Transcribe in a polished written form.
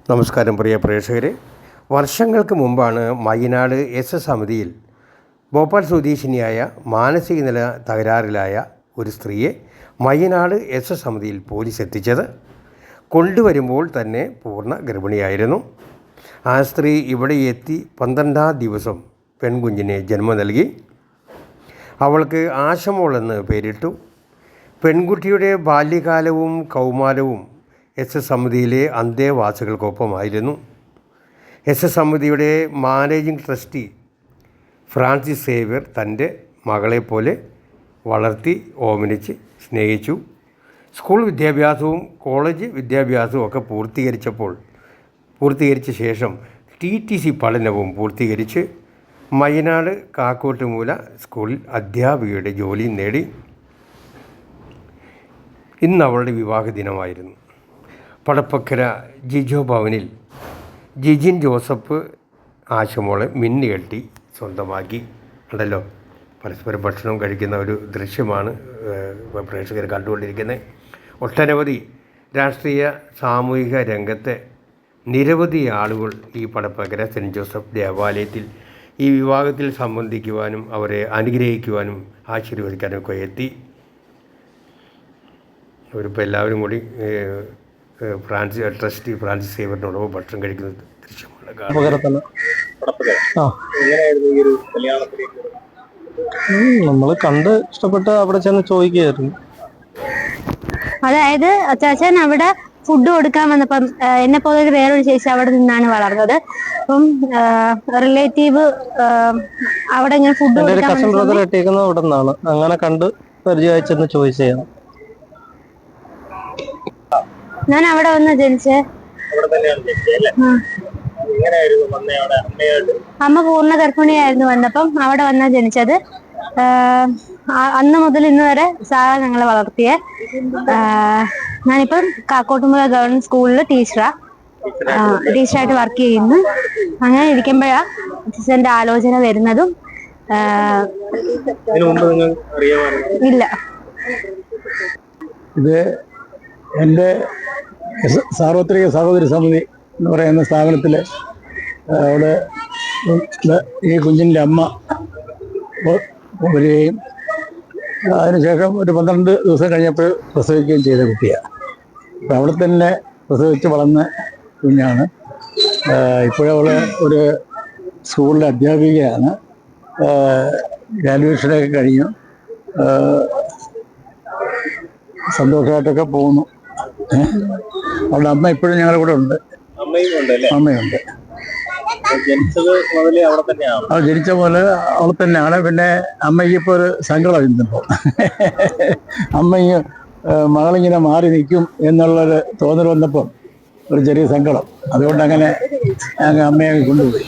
നമസ്കാരം പ്രിയ പ്രേക്ഷകരെ. വർഷങ്ങൾക്ക് മുമ്പാണ് മയ്യനാട് എസ് എസ് സമിതിയിൽ ഭോപ്പാൽ സ്വദേശിനിയായ മാനസിക നില തകരാറിലായ ഒരു സ്ത്രീയെ മയ്യനാട് എസ് എസ് സമിതിയിൽ പോലീസ് എത്തിച്ചത്. കൊണ്ടുവരുമ്പോൾ തന്നെ പൂർണ്ണ ഗർഭിണിയായിരുന്നു. ആ സ്ത്രീ ഇവിടെ എത്തി 12-ാം ദിവസം പെൺകുഞ്ഞിനെ ജന്മം നൽകി. അവൾക്ക് ആശമോൾ എന്ന് പേരിട്ടു. പെൺകുട്ടിയുടെ ബാല്യകാലവും കൗമാരവും എസ് എസ് സമിതിയിലെ അന്തേവാസികൾക്കൊപ്പമായിരുന്നു. എസ് എസ് സമിതിയുടെ മാനേജിംഗ് ട്രസ്റ്റി ഫ്രാൻസിസ് സേവ്യർ തൻ്റെ മകളെപ്പോലെ വളർത്തി ഓമനിച്ച് സ്നേഹിച്ചു. സ്കൂൾ വിദ്യാഭ്യാസവും കോളേജ് വിദ്യാഭ്യാസവും ഒക്കെ പൂർത്തീകരിച്ച ശേഷം TTC പഠനവും പൂർത്തീകരിച്ച് മയ്യനാട് കാക്കോട്ടുമൂല സ്കൂളിൽ അധ്യാപികയുടെ ജോലിയും നേടി. ഇന്ന് അവളുടെ വിവാഹ ദിനമായിരുന്നു. പടപ്പക്കര ജിജോ ഭവനിൽ ജിജിൻ ജോസഫ് ആശമോളെ മിന്നുകെട്ടി സ്വന്തമാക്കി. ഉണ്ടല്ലോ, പരസ്പരം ഭക്ഷണം കഴിക്കുന്ന ഒരു ദൃശ്യമാണ് പ്രേക്ഷകർ കണ്ടുകൊണ്ടിരിക്കുന്നത്. ഒട്ടനവധി രാഷ്ട്രീയ സാമൂഹിക രംഗത്തെ നിരവധി ആളുകൾ ഈ പടപ്പക്കര സെൻറ്റ് ജോസഫ് ദേവാലയത്തിൽ ഈ വിവാഹത്തിൽ സംബന്ധിക്കുവാനും അവരെ അനുഗ്രഹിക്കുവാനും ആശീർവദിക്കാനും ഒക്കെ എത്തി. അവരിപ്പോൾ എല്ലാവരും കൂടി ട്രസ്റ്റി ഫ്രാൻസിസ് സേവറിനോടൊപ്പം ഭക്ഷണം കഴിക്കുന്ന ദൃശ്യമാണ്. നമ്മൾ കണ്ട് ഇഷ്ടപ്പെട്ട് അവിടെ ചെന്ന് ചോദിക്കുകയായിരുന്നു. അതായത് അച്ചാച്ചൻ അവിടെ ഫുഡ് കൊടുക്കാൻ വന്നപ്പം എന്നെ പോലെ വേറൊരു ചേച്ചി അവിടെ നിന്നാണ് വളർന്നത്. അപ്പം റിലേറ്റീവ് അവിടെ ഇങ്ങനെ ഫുഡ് കസിൻ ബ്രദർ ഇട്ടേക്കുന്നത് അവിടെ നിന്നാണ്. അങ്ങനെ കണ്ട് പരിചയമായി ചെന്ന് ചോദിച്ചാണ്. ഞാൻ അവിടെ വന്ന് ജനിച്ചേ. അമ്മ പൂർണ്ണ ഗർഭിണിയായിരുന്നു വന്നപ്പം അവിടെ വന്നാ ജനിച്ചത്. അന്ന് മുതൽ ഇന്ന് വരെ സാറാ ഞങ്ങളെ വളർത്തിയെ. ഞാനിപ്പം കാക്കോട്ടുമുല ഗവൺമെന്റ് സ്കൂളിൽ ടീച്ചറായിട്ട് വർക്ക് ചെയ്യുന്നു. അങ്ങനെ ഇരിക്കുമ്പോഴാ അച്ഛൻ്റെ ആലോചന വരുന്നതും. ഇല്ല, ഇത് എൻ്റെ സാർവത്രിക സഹോദരി സമിതി എന്ന് പറയുന്ന സ്ഥാപനത്തിൽ അവിടെ ഈ കുഞ്ഞിൻ്റെ അമ്മ വരികയും അതിനുശേഷം ഒരു 12 ദിവസം കഴിഞ്ഞപ്പോൾ പ്രസവിക്കുകയും ചെയ്ത കുട്ടിയാണ്. അപ്പം അവിടെ തന്നെ പ്രസവിച്ച് വളർന്ന കുഞ്ഞാണ്. ഇപ്പോഴവൾ ഒരു സ്കൂളിലെ അധ്യാപികയാണ്. ഗ്രാജുവേഷനൊക്കെ കഴിഞ്ഞു. സന്തോഷമായിട്ടൊക്കെ പോകുന്നു. അവളുടെ അമ്മ ഇപ്പോഴും ഞങ്ങളുടെ കൂടെ ഉണ്ട്. അമ്മയുണ്ട്. അവൾ ജനിച്ച പോലെ അവൾ തന്നെയാണ്. പിന്നെ അമ്മയ്ക്ക് ഇപ്പോൾ ഒരു സങ്കടം ഇന്നിപ്പോൾ. അമ്മയ്ക്ക് മകളിങ്ങനെ മാറി നിൽക്കും എന്നുള്ളൊരു തോന്നൽ വന്നപ്പം ഒരു ചെറിയ സങ്കടം. അതുകൊണ്ട് അങ്ങനെ അമ്മയെ കൊണ്ടുപോയി.